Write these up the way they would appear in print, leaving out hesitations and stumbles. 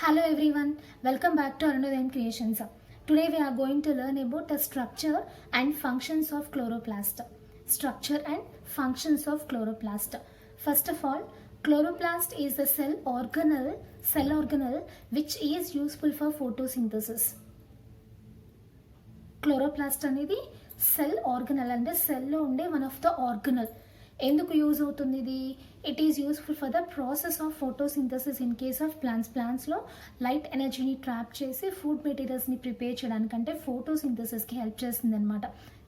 Hello everyone, welcome back to Arunodayam Creations. Today we are going to learn about the structure and functions of chloroplast. Structure and functions of chloroplast. First of all, chloroplast is the cell organelle which is useful for photosynthesis. Chloroplast అనేది cell organelle అంటే సెల్లో ఉండే one of the organelle. ఎందుకు use అవుతుంది ఇది? It is useful for the process of photosynthesis in case of ప్లాంట్స్లో light ఎనర్జీని trap చేసి ఫుడ్ మెటీరియల్స్ని ప్రిపేర్ చేయడానికంటే ఫోటోసింథసిస్కి హెల్ప్ చేస్తుంది అనమాట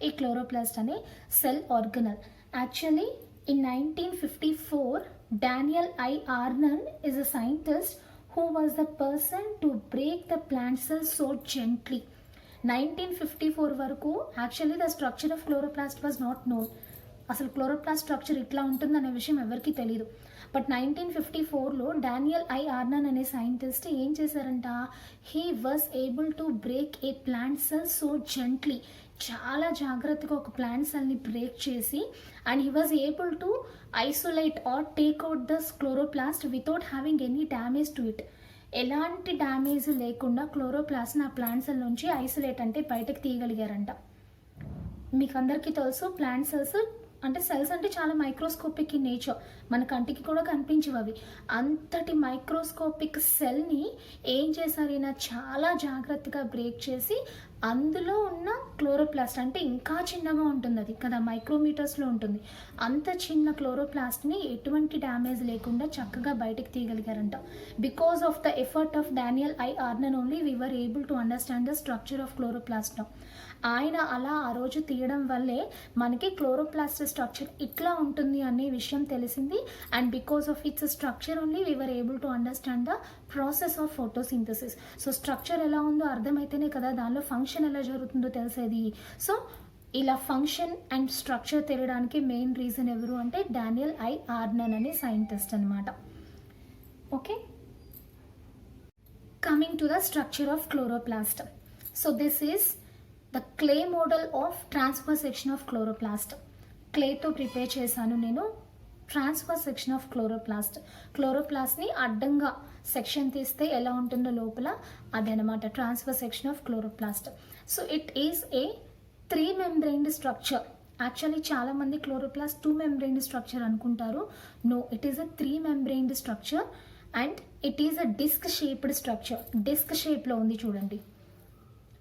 ఈ క్లోరోప్లాస్ట్ అనే cell organelle. Actually in 1954 Daniel I Arnon is a scientist who was the person to break the plant cells so gently. 1954 వరకు actually the structure of chloroplast was not known. అసలు chloroplast structure ఇట్లా ఉంటుందనే విషయం ఎవరికి తెలియదు. But 1954లో Daniel I Arnon అనే scientist ఏం చేశారంట, he was able to break a plant cell so gently. చాలా జాగ్రత్తగా ఒక ప్లాంట్ సెల్ని బ్రేక్ చేసి and he was able to isolate or take out the chloroplast without having any damage to it. ఎలాంటి damage లేకుండా క్లోరోప్లాస్ట్ని ఆ ప్లాంట్ సెల్ నుంచి ఐసోలేట్ అంటే బయటకు తీయగలిగారంట. మీకు అందరికీ తెలుసు ప్లాంట్ సెల్స్ అంటే చాలా మైక్రోస్కోపిక్ ఇన్ నేచర్, మన కంటికి కూడా కనిపించవు అవి. అంతటి మైక్రోస్కోపిక్ సెల్ని ఏం చేశారు, ఈయన చాలా జాగ్రత్తగా బ్రేక్ చేసి అందులో ఉన్న క్లోరోప్లాస్ట్ అంటే ఇంకా చిన్నగా ఉంటుంది అది కదా, మైక్రోమీటర్స్లో ఉంటుంది. అంత చిన్న క్లోరోప్లాస్ట్ని ఎటువంటి డ్యామేజ్ లేకుండా చక్కగా బయటకు తీయగలిగారంట. Because of the effort of Daniel I Arnon only we were able to understand the structure of chloroplast. ఆయన అలా ఆ రోజు తీయడం వల్లే మనకి క్లోరోప్లాస్ట్ స్ట్రక్చర్ ఇట్లా ఉంటుంది అనే విషయం తెలిసింది. And because of it's structure only we were able to understand the process of photosynthesis. So structure ఎలా ఉందో అర్థమైతేనే కదా దానిలో ఫంక్షన్ ఎలా జరుగుతుందో తెలిసేది. సో ఇలా ఫంక్షన్ అండ్ స్ట్రక్చర్ తెలియడానికి మెయిన్ రీజన్ ఎవరు అంటే డానియల్ ఐ ఆర్నన్ అనే సైంటిస్ట్ అనమాట. Okay, coming to the structure of chloroplast. So this is the clay model of transfer section of chloroplast. క్లేతో ప్రిపేర్ చేశాను నేను ట్రాన్స్ఫర్ సెక్షన్ ఆఫ్ క్లోరోప్లాస్ట్. క్లోరోప్లాస్ట్ని అడ్డంగా సెక్షన్ తీస్తే ఎలా ఉంటుందో లోపల అదనమాట transfer section of chloroplast. So it is a 3 membrained structure. Actually చాలామంది క్లోరోప్లాస్ట్ 2 membrained స్ట్రక్చర్ అనుకుంటారు. No, it is a 3 membrained structure and it is a disc shaped structure. Disc షేప్లో ఉంది చూడండి,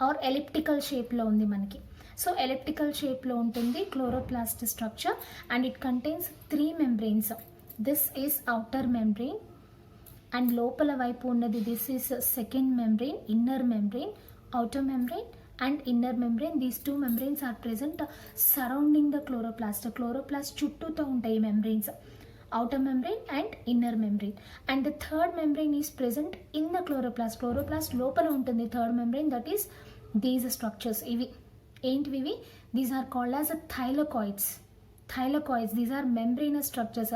ఆర్ ఎలిప్టికల్ షేప్లో ఉంది మనకి. సో ఎలిప్టికల్ షేప్లో ఉంటుంది chloroplast structure and it contains 3 membranes. This is outer membrane and లోపల వైపు ఉన్నది this is second membrane, inner membrane, outer membrane and inner membrane. These 2 membranes are present surrounding the chloroplast. Chloroplast చుట్టూతో ఉంటాయి membranes, outer membrane and inner membrane. And the third membrane is present in the chloroplast. Chloroplast లోపల ఉంటుంది third membrane, that is these structures. ఇవి ఏంటివి? These are called as thylakoids. These are membranous structures,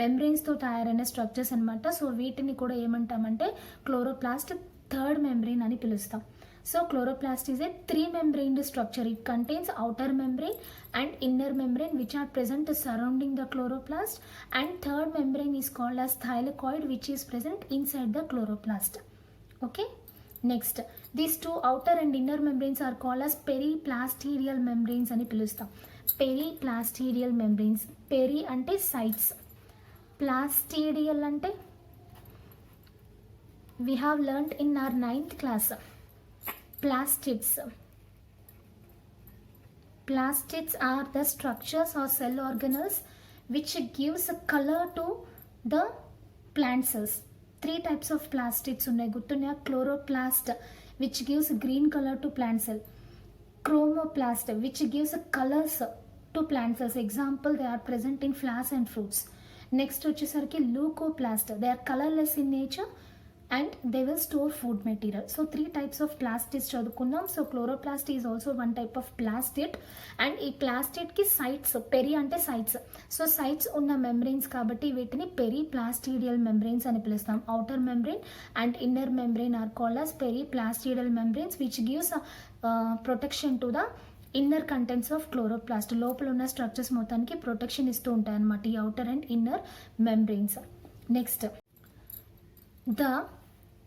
మెంబ్రెయిన్స్తో తయారైన structures అనమాట. So వీటిని కూడా ఏమంటామంటే క్లోరోప్లాస్ట్ థర్డ్ మెంబ్రెయిన్ అని పిలుస్తాం. So chloroplast is a 3 membrained structure. It contains outer membrane and inner membrane which are present surrounding the chloroplast, and third membrane is called as thylakoid which is present inside the chloroplast. Okay, next these 2 outer and inner membranes are called as periplastidial membranes అని పిలుస్తాం. periplastidial membranes. Peri అంటే sides, ప్లాస్టిడియల్ అంటే we have learnt in our 9th class plastids. Plastids are the structures or cell organelles which gives a color to the plant cells. 3 types of plastids ఉన్నాయి, గుర్తున్నాయా? Chloroplast which gives green color to plant cell, chromoplast which gives colors to plant cells. Example, they are present in flowers and fruits. Next వచ్చేసరికి leucoplast, they are colorless in nature and they will store food material. So 3 types of plastids చదువుకున్నాం. So chloroplast is also 1 type of plastid. And ఈ ప్లాస్టిడ్కి sides, peri అంటే sides, so sides ఉన్న membranes కాబట్టి వీటిని periplastidial membranes అని పిలుస్తాం. Outer membrane and inner membrane are called as periplastidial membranes which gives protection to the inner contents of chloroplast. లోపల ఉన్న స్ట్రక్చర్స్ మొత్తానికి ప్రొటెక్షన్ ఇస్తూ ఉంటాయి అన్నమాట ఈ outer and inner membranes. Next the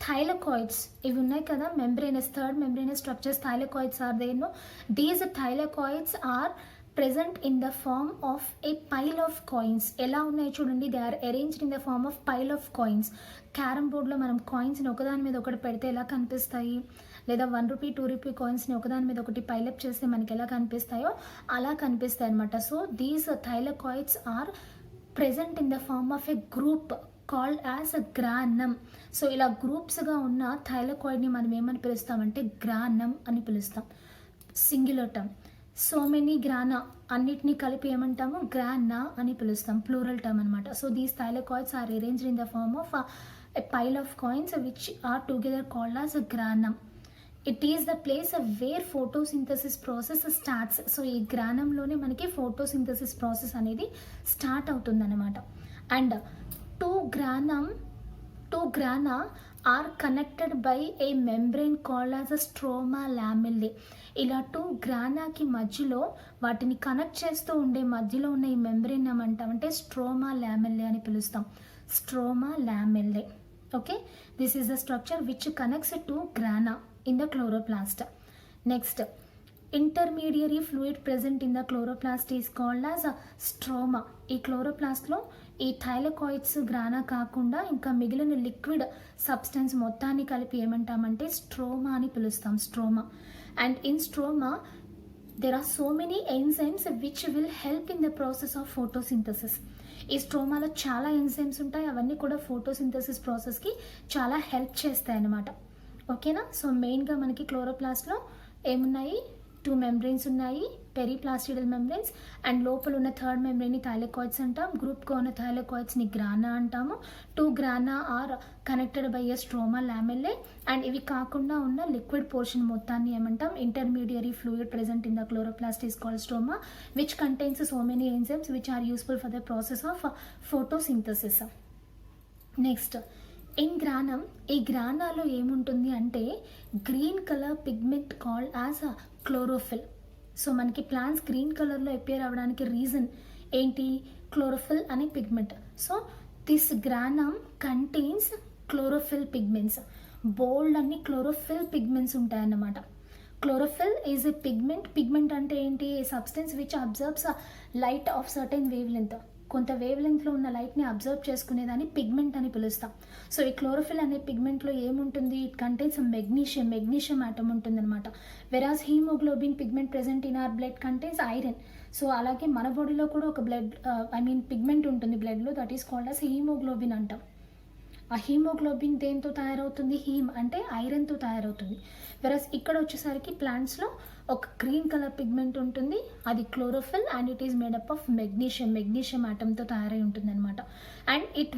thylakoids ఇవి ఉన్నాయి కదా, membranous, third membranous structures, thylakoids are there no. These thylakoids are present in the form of a pile of coins. ఎలా ఉన్నాయి చూడండి, they are arranged in the form of pile of coins. Carrom బోర్డ్లో మనం కాయిన్స్ని ఒకదాని మీద ఒకటి పెడితే ఎలా కనిపిస్తాయి, లేదా 1 రూపీ 2 రూపీ కాయిన్స్ని ఒకదాని మీద ఒకటి పైలప్ చేస్తే మనకి ఎలా కనిపిస్తాయో అలా కనిపిస్తాయి అనమాట. So these thylakoids are present in the form of a group called as a granum. So ఇలా గ్రూప్స్గా ఉన్న థైలకాయిడ్ని మనం ఏమని పిలుస్తామంటే గ్రానం అని పిలుస్తాం, singular term. So many grana అన్నిటినీ కలిపి ఏమంటాము, గ్రానా అని పిలుస్తాం, ప్లూరల్ టర్మ్ అనమాట. So these thylakoids are arranged in the form of a pile of coins which are together called as a granum. It is the place where photosynthesis process starts. So ఈ గ్రానంలోనే మనకి photosynthesis process అనేది start అవుతుందన్నమాట. And two grana are connected by a membrane called as a stroma lamellae. ఇలా 2 గ్రానాకి మధ్యలో వాటిని connect చేస్తూ ఉండే మధ్యలో ఉన్న ఈ మెంబ్రెయిన్ ఏమంటామంటే స్ట్రోమా లామెల్లే అని పిలుస్తాం, stroma లామెల్లే. Okay, this is the structure which connects 2 గ్రానా in the chloroplast. Next, intermediary fluid present in the chloroplast is called as stroma. ఈ క్లోరోప్లాస్ట్లో ఈ థైలకాయిడ్స్ గ్రానా కాకుండా ఇంకా మిగిలిన లిక్విడ్ సబ్స్టెన్స్ మొత్తాన్ని కలిపి ఏమంటామంటే స్ట్రోమా అని పిలుస్తాం, stroma. And in stroma there are so many enzymes which will help in the process of photosynthesis. ఈ స్ట్రోమాలో చాలా ఎంజైమ్స్ ఉంటాయి, అవన్నీ కూడా ఫోటోసింథసిస్ ప్రాసెస్కి చాలా హెల్ప్ చేస్తాయి అన్నమాట. ఓకేనా. సో మెయిన్గా మనకి క్లోరోప్లాస్ట్లో ఏమున్నాయి, 2 మెంబ్రెయిన్స్ ఉన్నాయి, పెరిప్లాస్టిడల్ మెంబ్రెయిన్స్. అండ్ లోపల ఉన్న థర్డ్ మెంబ్రెయిన్ని థైలకాయిడ్స్ అంటాం, గ్రూప్గా ఉన్న థైలకాయిడ్స్ని గ్రానా అంటాము. 2 grana are connected by a stroma lamellae. And ఇవి కాకుండా ఉన్న లిక్విడ్ పోర్షన్ మొత్తాన్ని ఏమంటాం, intermediary fluid present in the chloroplast is called stroma which contains so many enzymes which are useful for the process of photosynthesis. Next, in granum, ఈ గ్రానాలో ఏముంటుంది అంటే green colour pigment called as a chlorophyll. So మనకి plants green కలర్లో appear అవ్వడానికి reason ఏంటి, chlorophyll అనే pigment. So this granum contains chlorophyll pigments. బోల్డ్ అన్ని క్లోరోఫిల్ పిగ్మెంట్స్ ఉంటాయన్నమాట. క్లోరోఫిల్ ఈజ్ ఎ పిగ్మెంట్ అంటే ఏంటి, a substance which absorbs light of certain wave length. కొంత వేవ్ లెంత్లో ఉన్న లైట్ని అబ్జర్వ్ చేసుకునేదాన్ని పిగ్మెంట్ అని పిలుస్తాం. సో ఈ క్లోరోఫిల్ అనే పిగ్మెంట్లో ఏముంటుంది, ఇట్ కంటైన్స్ మెగ్నీషియం ఆటమ్ ఉంటుంది అనమాట. Whereas haemoglobin pigment present in our blood contains iron. So అలాగే మన బాడీలో కూడా ఒక పిగ్మెంట్ ఉంటుంది బ్లడ్లో, that is called as haemoglobin అంటాం. ఆ హీమోగ్లోబిన్ దేంతో తయారవుతుంది, హీమ్ అంటే ఐరన్తో తయారవుతుంది. వెరస్ ఇక్కడ వచ్చేసరికి ప్లాంట్స్లో ఒక గ్రీన్ కలర్ పిగ్మెంట్ ఉంటుంది, అది chlorophyll and it is made up of magnesium ఆటమ్తో తయారై ఉంటుంది అనమాట. And it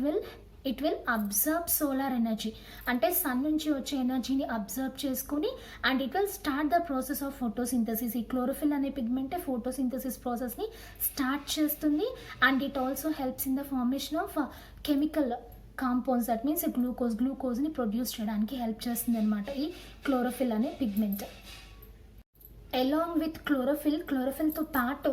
will absorb solar energy, అంటే సన్ నుంచి వచ్చే ఎనర్జీని అబ్జర్బ్ చేసుకుని and it will start the process of photosynthesis. ఈ క్లోరోఫిల్ అనే పిగ్మెంటే ఫోటోసింథసిస్ ప్రాసెస్ని స్టార్ట్ చేస్తుంది. And it also helps in the formation of chemical compounds, that means గ్లూకోజ్ని ప్రొడ్యూస్ చేయడానికి హెల్ప్ చేస్తుంది అనమాట ఈ క్లోరోఫిల్ అనే పిగ్మెంట్. Along with chlorophyll తో పాటు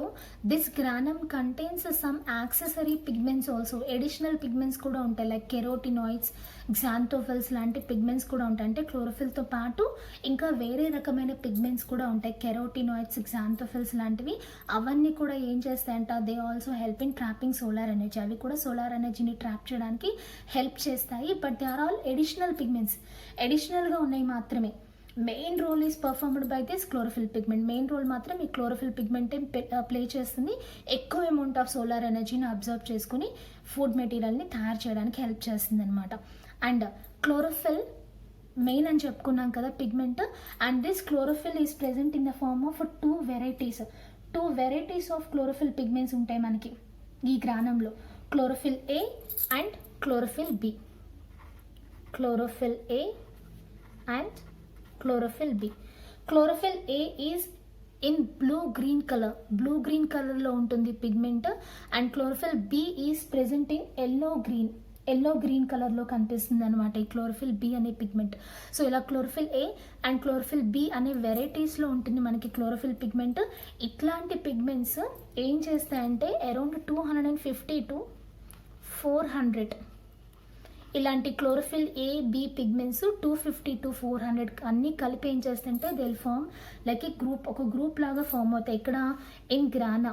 this granum contains some accessory pigments also. Additional pigments కూడా ఉంటాయి, లైక్ కెరోటినాయిడ్స్, గ్జాంథోఫిల్స్ లాంటి పిగ్మెంట్స్ కూడా ఉంటాయి. అంటే క్లోరోఫిల్తో పాటు ఇంకా వేరే రకమైన పిగ్మెంట్స్ కూడా ఉంటాయి, కెరోటినాయిడ్స్, గ్జాంథోఫిల్స్ లాంటివి. అవన్నీ కూడా ఏం చేస్తాయంట, they also help in trapping solar energy. అవి కూడా సోలార్ ఎనర్జీని ట్రాప్ చేయడానికి హెల్ప్ చేస్తాయి. But they are all additional pigments, ఎడిషనల్గా ఉన్నాయి మాత్రమే. Main role is performed by this chlorophyll pigment. Main role మాత్రం ఈ క్లోరోఫిల్ పిగ్మెంట్ ప్లే చేస్తుంది. ఎక్కువ అమౌంట్ ఆఫ్ సోలార్ ఎనర్జీని అబ్జర్వ్ చేసుకుని ఫుడ్ మెటీరియల్ని తయారు చేయడానికి హెల్ప్ చేస్తుంది అనమాట. అండ్ క్లోరోఫిల్ మెయిన్ అని చెప్పుకున్నాం కదా pigment. And this chlorophyll is present in the form of 2 varieties of chlorophyll pigments ఉంటాయి మనకి ఈ గ్రానంలో, chlorophyll A and chlorophyll B. Chlorophyll A and chlorophyll B. Chlorophyll A is in blue-green కలర్లో ఉంటుంది pigment. And chlorophyll B is present in yellow-green కలర్లో కనిపిస్తుంది అనమాట ఈ క్లోరోఫిల్ B అనే పిగ్మెంట్. సో ఇలా chlorophyll A and chlorophyll B అనే వెరైటీస్లో ఉంటుంది మనకి క్లోరోఫిల్ పిగ్మెంట్. ఇట్లాంటి పిగ్మెంట్స్ ఏం చేస్తాయంటే అరౌండ్ 250 to 400 ఇలాంటి chlorophyll A B pigments 250 to 400 అన్నీ కలిపి ఏం చేస్తుంటే they will form like a group, ఒక గ్రూప్ లాగా ఫామ్ అవుతాయి. ఇక్కడ ఇన్ గ్రానా,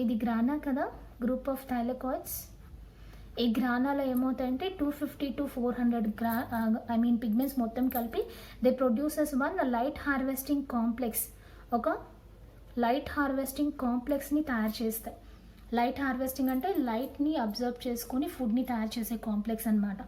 ఇది గ్రానా కదా, గ్రూప్ ఆఫ్ థైలకాయిడ్స్. ఈ గ్రానాలో ఏమవుతాయంటే 250 to 400 పిగ్మెంట్స్ మొత్తం కలిపి they produces one light harvesting complex, ఒక లైట్ హార్వెస్టింగ్ కాంప్లెక్స్ని తయారు చేస్తాయి. లైట్ హార్వెస్టింగ్ అంటే లైట్ని అబ్జర్వ్ చేసుకుని ఫుడ్ని తయారు చేసే కాంప్లెక్స్ అనమాట.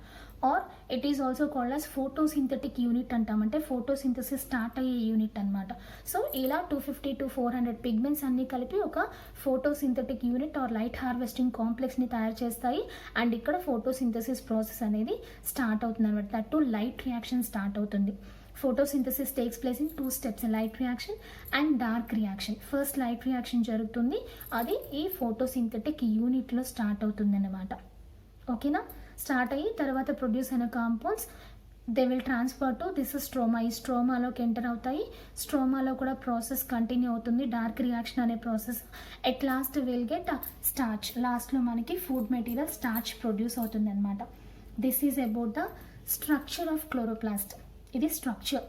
Or it is also called as photosynthetic unit అంటాం, అంటే ఫోటోసింథసిస్ స్టార్ట్ అయ్యే యూనిట్ అనమాట. సో ఇలా 250 to 400 పిగ్మెంట్స్ అన్నీ కలిపి ఒక photosynthetic unit or light harvesting కాంప్లెక్స్ని తయారు చేస్తాయి. అండ్ ఇక్కడ ఫోటోసింథసిస్ ప్రాసెస్ అనేది స్టార్ట్ అవుతుంది అనమాట. That to light reaction start అవుతుంది. Photosynthesis takes place in 2 steps, light reaction and dark reaction. First light reaction జరుగుతుంది, అది ఈ ఫోటోసింథటిక్ యూనిట్లో స్టార్ట్ అవుతుంది అన్నమాట. ఓకేనా, స్టార్ట్ అయ్యి తర్వాత ప్రొడ్యూస్ అయిన compounds they will transfer to this stroma, ఈ స్ట్రోమాలోకి ఎంటర్ అవుతాయి. స్ట్రోమాలో కూడా ప్రాసెస్ కంటిన్యూ అవుతుంది, డార్క్ రియాక్షన్ అనే process. At last will get starch, లాస్ట్లో మనకి ఫుడ్ మెటీరియల్ స్టార్చ్ ప్రొడ్యూస్ అవుతుంది అనమాట. This is about the structure of chloroplast. ఇది structure.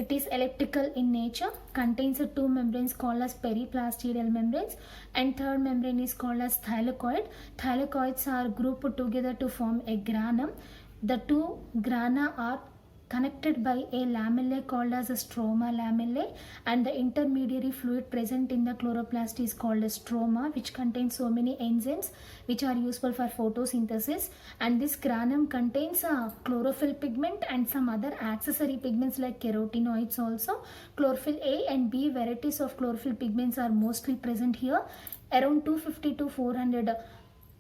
It is elliptical in nature, contains 2 membranes called as periplastidial membranes, and third membrane is called as thylakoid. Thylakoids are grouped together to form a granum. The 2 grana are connected by a lamellae called as a stroma lamellae, and the intermediary fluid present in the chloroplast is called a stroma, which contains so many enzymes which are useful for photosynthesis. And this granum contains a chlorophyll pigment and some other accessory pigments like carotenoids also. Chlorophyll A and B varieties of chlorophyll pigments are mostly present here. Around 250 to 400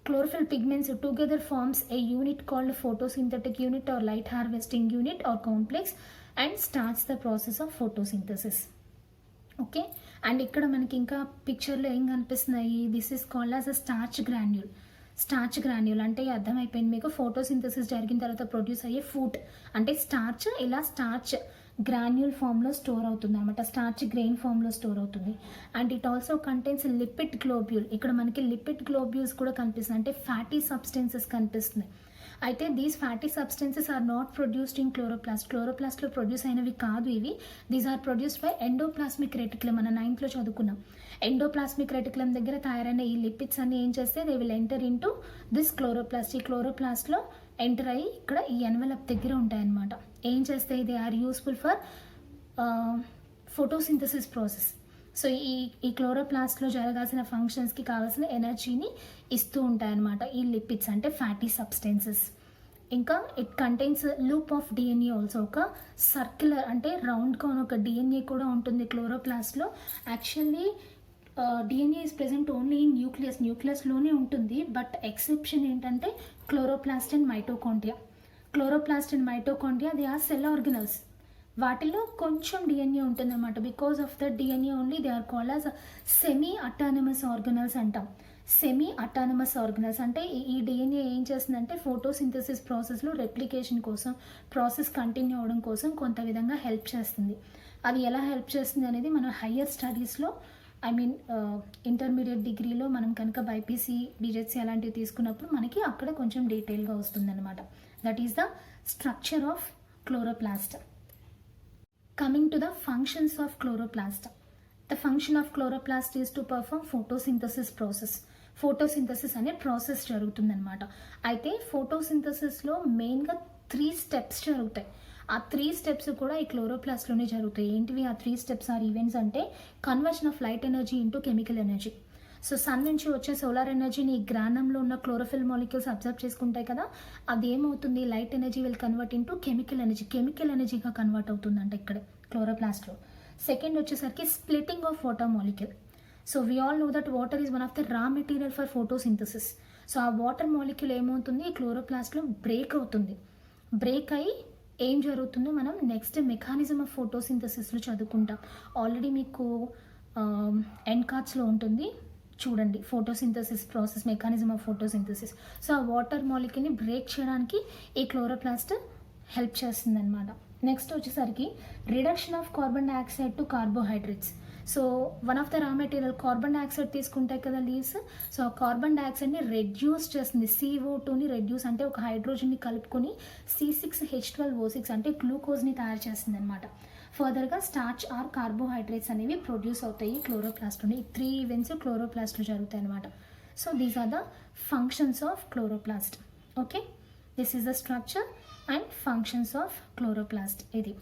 chlorophyll pigments together forms a unit called photosynthetic unit or light harvesting unit or complex and starts the process of photosynthesis. Okay, and ఇక్కడ మనకి ఇంకా పిక్చర్లో ఏం కనిపిస్తున్నాయి, this is called as a starch granule. Starch granule అంటే అర్థమైపోయింది మీకు, photosynthesis జరిగిన తర్వాత ప్రొడ్యూస్ అయ్యే ఫుడ్ అంటే స్టార్చ్. ఇలా స్టార్చ్ గ్రాన్యూల్ ఫామ్లో స్టోర్ అవుతుంది అనమాట, స్టార్చ్ గ్రెయిన్ ఫామ్లో స్టోర్ అవుతుంది. And it also contains lipid globule. ఇక్కడ మనకి లిపిడ్ గ్లోబ్యూల్స్ కూడా కనిపిస్తుంది, అంటే ఫ్యాటీ సబ్స్టెన్సెస్ కనిపిస్తున్నాయి. అయితే these fatty substances are not produced in chloroplast. క్లోరోప్లాస్ట్లో ప్రొడ్యూస్ అయినవి కాదు ఇవి. These are produced by endoplasmic reticulum. మన 9th చదువుకున్నాం. ఎండోప్లాస్మిక్ రెటిక్యులం దగ్గర తయారైన ఈ లిపిడ్స్ అన్ని ఏం చేస్తే they will enter in to this chloroplast. ఈ క్లోరోప్లాస్ట్లో ఎంటర్ అయ్యి ఇక్కడ ఈ ఎన్వలప్ దగ్గర ఉంటాయన్నమాట. ఏం చేస్తాయి, they are useful for photosynthesis process. So ఈ క్లోరోప్లాస్ట్లో జరగాల్సిన ఫంక్షన్స్కి కావాల్సిన ఎనర్జీని ఇస్తూ ఉంటాయన్నమాట ఈ లిపిడ్స్ అంటే ఫ్యాటీ సబ్స్టెన్సెస్. ఇంకా it contains loop of DNA also, ఒక సర్క్యులర్ అంటే రౌండ్గా ఉన్న ఒక డిఎన్ఏ కూడా ఉంటుంది క్లోరోప్లాస్ట్లో. Actually DNA is present only in న్యూక్లియస్లోనే ఉంటుంది. బట్ ఎక్సెప్షన్ ఏంటంటే chloroplast and mitochondria. Chloroplast and mitochondria they are cell organelles. వాటిలో కొంచెం డిఎన్ఏ ఉంటుందన్నమాట. Because of the DNA only they are called as semi autonomous organelles అంటాం. Semi autonomous organelles అంటే ఈ DNA ఏం చేస్తుందంటే ఫోటోసింథసిస్ ప్రాసెస్లో రెప్లికేషన్ కోసం, ప్రాసెస్ కంటిన్యూ అవ్వడం కోసం కొంత విధంగా హెల్ప్ చేస్తుంది. అది ఎలా హెల్ప్ చేస్తుంది అనేది మనం హయ్యర్ స్టడీస్లో ఇంటర్మీడియట్ డిగ్రీలో మనం కనుక బైపీసీ బీజెడ్సీ అలాంటివి తీసుకున్నప్పుడు మనకి అక్కడ కొంచెం డీటెయిల్గా వస్తుందన్నమాట. That is the structure of chloroplast. Coming to the functions of chloroplast. The function of chloroplast is to perform photosynthesis process. Photosynthesis అనే ప్రాసెస్ జరుగుతుందన్నమాట. అయితే ఫోటోసింథసిస్లో మెయిన్గా 3 steps జరుగుతాయి. ఆ 3 steps కూడా ఈ క్లోరోప్లాస్ట్లోనే జరుగుతాయి. ఏంటివి ఆ 3 steps ఆర్ ఈవెంట్స్ అంటే conversion of light energy into chemical energy. So sun నుంచి వచ్చే సోలార్ ఎనర్జీని ఈ గ్రానంలో ఉన్న క్లోరోఫిల్ మాలిక్యూల్స్ అబ్జర్వ్ చేసుకుంటాయి కదా, అది ఏమవుతుంది, light energy will convert into chemical ఎనర్జీగా కన్వర్ట్ అవుతుందంట ఇక్కడ క్లోరోప్లాస్ట్లో. సెకండ్ వచ్చేసరికి splitting of water molecule. So we all know that water is one of the raw material for photosynthesis. So ఆ వాటర్ మాలిక్యూల్ ఏమవుతుంది, ఈ క్లోరోప్లాస్ట్లో బ్రేక్ అవుతుంది. బ్రేక్ అయ్యి ఏం జరుగుతుందో మనం నెక్స్ట్ మెకానిజం ఆఫ్ ఫోటోసింథసిస్లో చదువుకుంటాం. ఆల్రెడీ మీకు ఎండ్ కార్డ్స్లో ఉంటుంది చూడండి, photosynthesis process, mechanism of photosynthesis. So ఆ వాటర్ మాలిక్యూల్ని బ్రేక్ చేయడానికి ఈ క్లోరోప్లాస్ట్ హెల్ప్ చేస్తుంది అనమాట. నెక్స్ట్ వచ్చేసరికి reduction of carbon dioxide to carbohydrates. So one of the raw material carbon dioxide తీసుకుంటాయి కదా లీవ్స్. సో ఆ కార్బన్ డైఆక్సైడ్ని రెడ్యూస్ చేస్తుంది. CO2ని రెడ్యూస్ అంటే ఒక హైడ్రోజన్ని కలుపుకొని C6H12O6 అంటే గ్లూకోజ్ని తయారు చేస్తుంది అనమాట. ఫర్దర్గా స్టార్చ్ ఆర్ కార్బోహైడ్రేట్స్ అనేవి ప్రొడ్యూస్ అవుతాయి క్లోరోప్లాస్ట్ నుండి. 3 ఈవెంట్స్ క్లోరోప్లాస్ట్లో జరుగుతాయి అనమాట. So these are the functions of chloroplast. Okay, this is the structure and functions of chloroplast. ఇది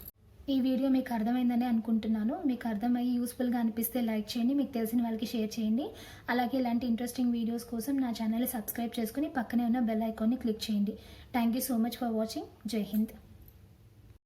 ఈ వీడియో మీకు అర్థమైందని అనుకుంటున్నాను. మీకు అర్థమయ్యి యూస్ఫుల్గా అనిపిస్తే లైక్ చేయండి, మీకు తెలిసిన వాళ్ళకి షేర్ చేయండి. అలాగే ఇలాంటి ఇంట్రెస్టింగ్ వీడియోస్ కోసం నా ఛానల్ని సబ్స్క్రైబ్ చేసుకుని పక్కనే ఉన్న బెల్ ఐకాన్ని క్లిక్ చేయండి. Thank you so much for watching. జై హింద్.